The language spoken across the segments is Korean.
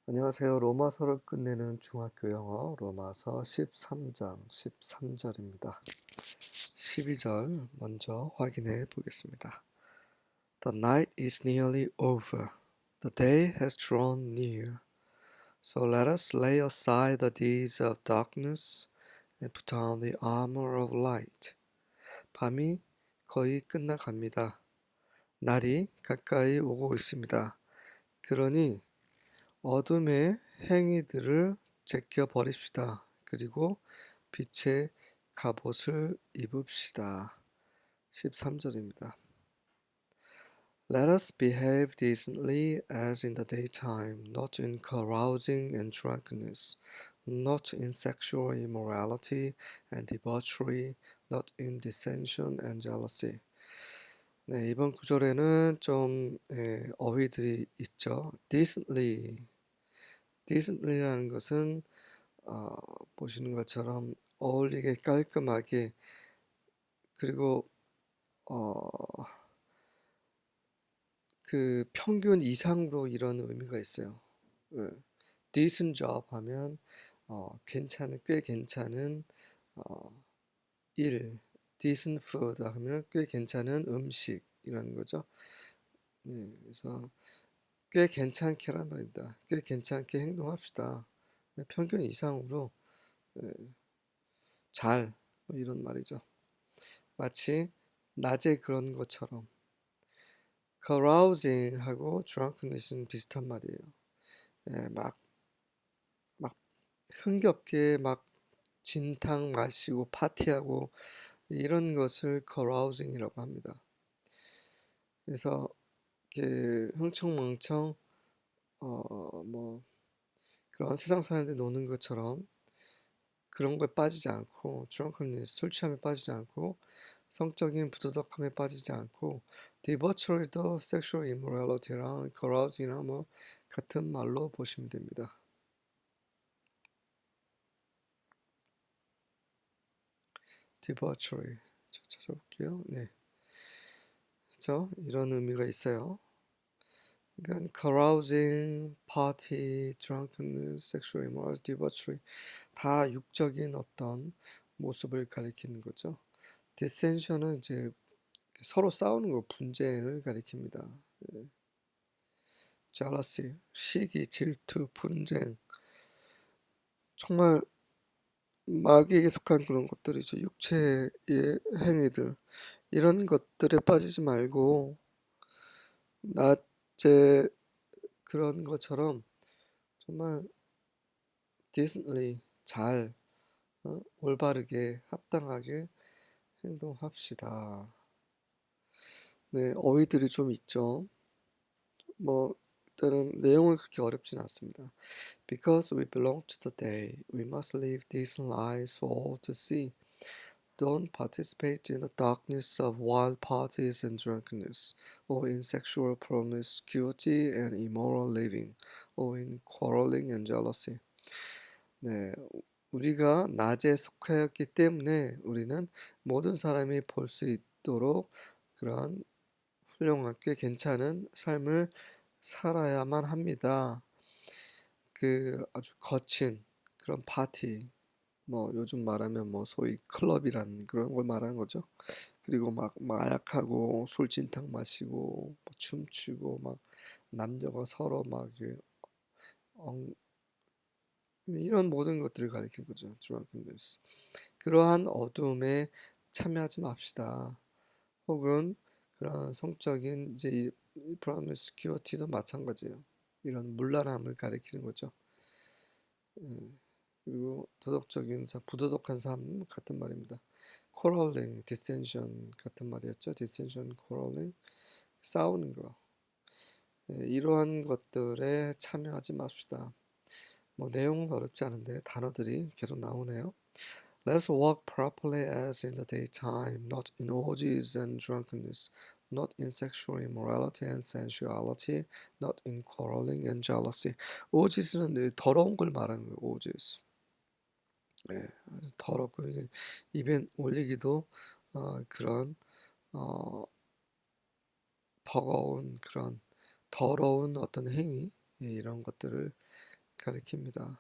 안녕하세요. 로마서를 끝내는 중학교 영어 로마서 13장 13절입니다. 12절 먼저 확인해 보겠습니다. The night is nearly over. The day has drawn near. So let us lay aside the deeds of darkness and put on the armor of light. 밤이 거의 끝나갑니다. 날이 가까이 오고 있습니다. 그러니 어둠의 행위들을 제껴 버립시다. 그리고 빛의 갑옷을 입읍시다. 13절입니다. Let us behave decently as in the daytime, not in carousing and drunkenness, not in sexual immorality and debauchery, not in dissension and jealousy. 네, 이번 구절에는 좀 어휘들이 있죠. decently라는 것은 보시는 것처럼 어울리게 깔끔하게 그리고 그 평균 이상으로 이런 의미가 있어요. decent job 하면 꽤 괜찮은 일, decent food 하면 꽤 괜찮은 음식 이런 거죠. 네, 그래서 꽤 괜찮게란 말입니다. 꽤 괜찮게 행동합시다. 평균 이상으로 잘 이런 말이죠. 마치 낮에 그런 것처럼. carousing하고 drunkenness는 비슷한 말이에요. 막 흥겹게 막 진탕 마시고 파티하고 이런 것을 carousing이라고 합니다. 그래서 이렇게 흥청망청 뭐 그런 세상 사람들 노는 것처럼 그런 거에 빠지지 않고 drunkenness 술 취함에 빠지지 않고 성적인 부도덕함에 빠지지 않고 debauchery도 sexual immorality랑 carousing이랑 뭐 같은 말로 보시면 됩니다. debauchery 찾아볼게요. 네, 그렇죠? 이런 의미가 있어요. 그러니까 carousing, party, drunkenness, sexual immorality, debauchery 다 육적인 어떤 모습을 가리키는 거죠. dissension은 이제 서로 싸우는 거, 분쟁을 가리킵니다. jealousy, 시기, 질투, 분쟁, 정말 마귀에게 속한 그런 것들이죠. 육체의 행위들, 이런 것들에 빠지지 말고 낮에 그런 것처럼 정말 decently 잘 올바르게 합당하게 행동합시다. 네, 어휘들이 좀 있죠. 뭐 일단은 내용은 그렇게 어렵진 않습니다. Because we belong to the day, we must live decent lives for all to see. Don't participate in the darkness of wild parties and drunkenness, or in sexual promiscuity and immoral living, or in quarreling and jealousy. 네, 우리가 낮에 속하였기 때문에 우리는 모든 사람이 볼 수 있도록 그런 훌륭한 꽤 괜찮은 삶을 살아야만 합니다. 그 아주 거친 그런 파티, 뭐 요즘 말하면 뭐 소위 클럽이라는 그런 걸 말하는 거죠. 그리고 막 마약하고 술진탕 마시고 뭐 춤추고 막 남녀가 서로 막 이런 모든 것들을 가리키는 거죠. drunkenness. 그러한 어둠에 참여하지 맙시다. 혹은 그런 성적인 이제 promiscuity도 마찬가지예요. 이런 문란함을 가리키는 거죠. 그리고 도덕적인 부도덕한 삶 같은 말입니다. quarreling, dissension 같은 말이었죠. dissension, quarreling, 싸우는 거. 이러한 것들에 참여하지 맙시다. 뭐 내용은 어렵지 않은데 단어들이 계속 나오네요. Let us walk properly as in the daytime, not in orgies and drunkenness, not in sexual immorality and sensuality, not in quarreling and jealousy. orgies는 더러운 걸 말하는 거예요. orgies. 아주 더럽고 이제 입에 올리기도 그런 버거운 그런 더러운 어떤 행위 이런 것들을 가리킵니다.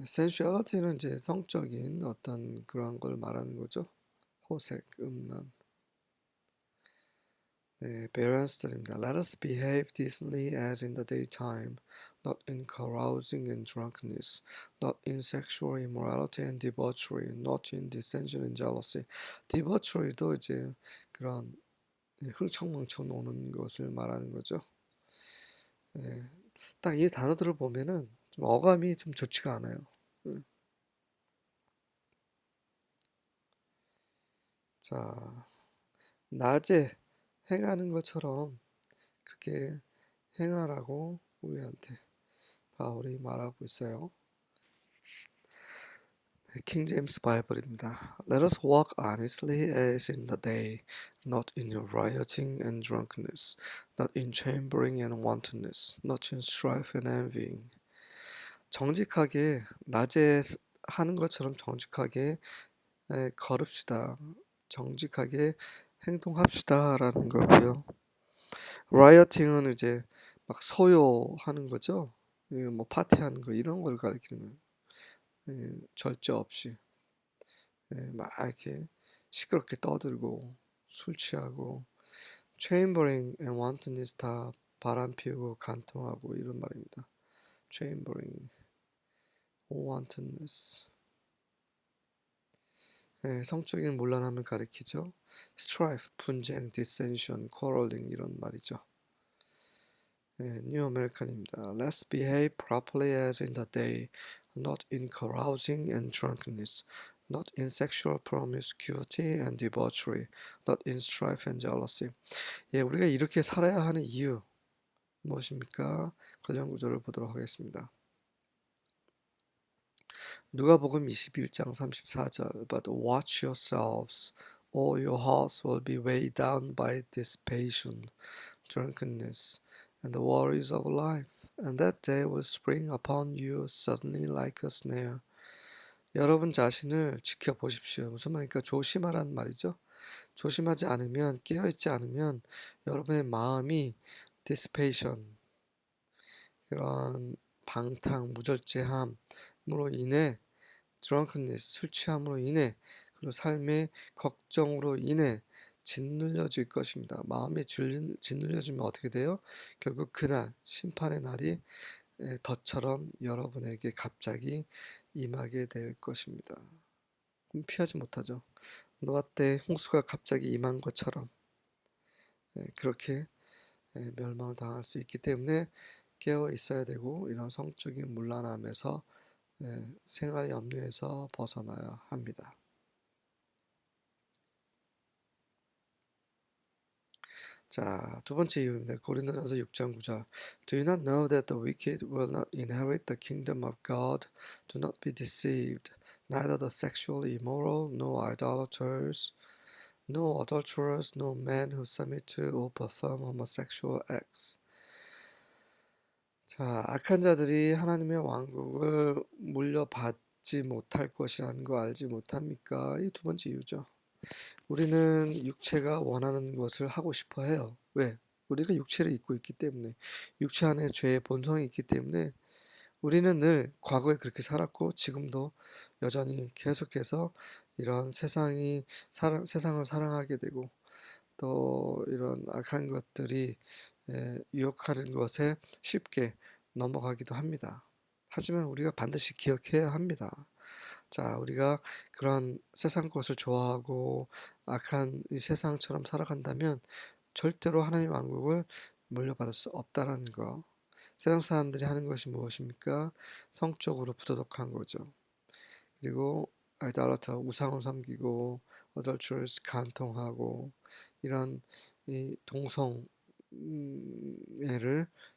sensuality는 이제 성적인 어떤 그런 걸 말하는 거죠. 호색, 음란. 네, 베란스터입니다. Let us behave decently as in the daytime, not in carousing and drunkenness, not in sexual immorality and debauchery, not in dissension and jealousy. debauchery도 이제 그런 흥청망청 노는 것을 말하는 거죠. 네, 딱 이 단어들을 보면은 좀 어감이 좀 좋지가 않아요. 자, 낮에 행하는 것처럼 그렇게 행하라고 우리한테 바울이 말하고 있어요. 킹 제임스 바이블입니다. Let us walk honestly as in the day, not in rioting and drunkenness, not in chambering and wantonness, not in strife and envying. 정직하게 낮에 하는 것처럼 정직하게 걸읍시다. 정직하게 행동합시다라는 거고요. rioting은 이제 막 소요하는 거죠. 뭐 파티하는 거 이런 걸 가리키는 절제 없이 막 이렇게 시끄럽게 떠들고 술 취하고 chambering and wantonness 다 바람 피우고 간통하고 이런 말입니다. chambering, wantonness 성적인 문란함을 가리키죠. strife, 분쟁, dissension, quarreling 이런 말이죠. 뉴 아메리칸입니다. Let's behave properly as in the day, not in carousing and drunkenness, not in sexual promiscuity and debauchery, not in strife and jealousy. 우리가 이렇게 살아야 하는 이유 무엇입니까? 관련 구절을 보도록 하겠습니다. 누가복음 21장 34절 But watch yourselves, or your hearts will be weighed down by dissipation, drunkenness, and the worries of life, and that day will spring upon you suddenly like a snare. 여러분 자신을 지켜보십시오. 무슨 말입니까? 조심하라는 말이죠. 조심하지 않으면, 깨어있지 않으면 여러분의 마음이 dissipation, 그런 방탕, 무절제함으로 인해 drunkenness, 술 취함으로 인해 그리고 삶의 걱정으로 인해 짓눌려질 것입니다. 마음에 짓눌려지면 어떻게 돼요? 결국 그날 심판의 날이 덫처럼 여러분에게 갑자기 임하게 될 것입니다. 피하지 못하죠. 노아 때 홍수가 갑자기 임한 것처럼 그렇게 멸망을 당할 수 있기 때문에 깨어 있어야 되고 이런 성적인 문란함에서 생활의 염려에서 벗어나야 합니다. 자, 두 번째 이유입니다. 고린도전서 6장 9절. Do you not know that the wicked will not inherit the kingdom of God? Do not be deceived. Neither the sexually immoral, nor idolaters, no adulterers, no men who submit to or perform homosexual acts. 자, 악한 자들이 하나님의 왕국을 물려받지 못할 것이라는 거 알지 못합니까? 이 두 번째 이유죠. 우리는 육체가 원하는 것을 하고 싶어 해요. 왜? 우리가 육체를 입고 있기 때문에, 육체 안에 죄의 본성이 있기 때문에 우리는 늘 과거에 그렇게 살았고 지금도 여전히 계속해서 이런 세상을 사랑하게 되고 또 이런 악한 것들이 유혹하는 것에 쉽게 넘어가기도 합니다. 하지만 우리가 반드시 기억해야 합니다. 자, 우리가 그런 세상 것을 좋아하고 악한 이 세상처럼 살아간다면 절대로 하나님 왕국을 물려받을 수 없다는 거. 세상 사람들이 하는 것이 무엇입니까? 성적으로 부도덕한 거죠. 그리고 아이달라터 우상을 섬기고 어덜트러스 간통하고 이런 이 동성애를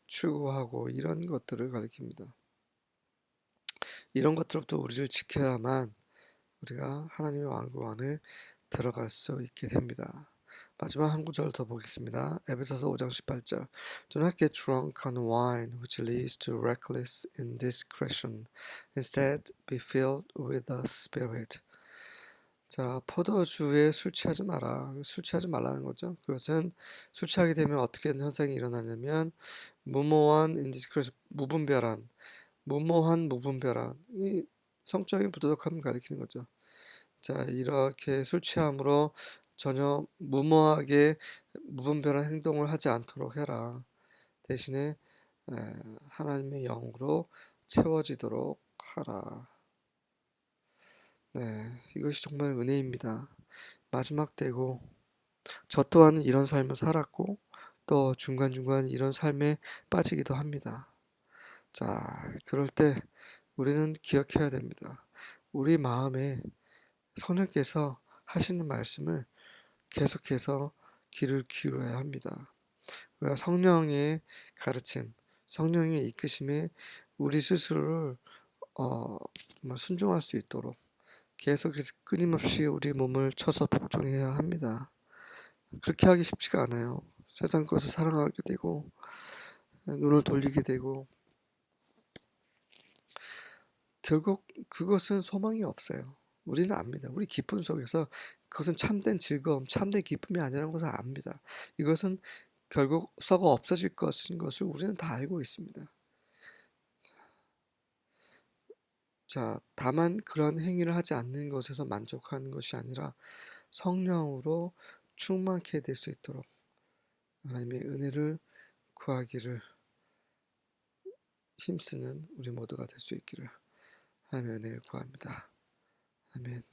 추구하고 이런 것들을 가리킵니다. 이런 것들로부터 우리를 지켜야만 우리가 하나님의 왕국 안에 들어갈 수 있게 됩니다. 마지막 한 구절 더 보겠습니다. 에베소서 5장 18절. Do not get drunk on wine, which leads to reckless indiscretion. Instead, be filled with the Spirit. 자, 포도주에 술 취하지 마라. 술 취하지 말라는 거죠. 그것은 술 취하게 되면 어떻게 현상이 일어나냐면 무모한 인디스크레션, 무분별한, 무분별한 이 성적인 부도덕함을 가리키는 거죠. 자, 이렇게 술 취함으로 전혀 무모하게 무분별한 행동을 하지 않도록 해라. 대신에 하나님의 영으로 채워지도록 하라. 네, 이것이 정말 은혜입니다. 마지막 때고 저 또한 이런 삶을 살았고 또 중간중간 이런 삶에 빠지기도 합니다. 자, 그럴 때 우리는 기억해야 됩니다. 우리 마음에 성령께서 하시는 말씀을 계속해서 귀를 기울여야 합니다. 우리가 성령의 가르침, 성령의 이끄심에 우리 스스로를 정말 순종할 수 있도록 계속해서 끊임없이 우리 몸을 쳐서 복종해야 합니다. 그렇게 하기 쉽지가 않아요. 세상 것을 사랑하게 되고 눈을 돌리게 되고 결국 그것은 소망이 없어요. 우리는 압니다. 우리 기쁨 속에서 그것은 참된 즐거움, 참된 기쁨이 아니라는 것을 압니다. 이것은 결국 썩어 없어질 것인 것을 우리는 다 알고 있습니다. 자, 다만 그런 행위를 하지 않는 것에서 만족하는 것이 아니라 성령으로 충만케 될 수 있도록 하나님의 은혜를 구하기를 힘쓰는 우리 모두가 될 수 있기를 하나님의 은혜를 구합니다. 아멘.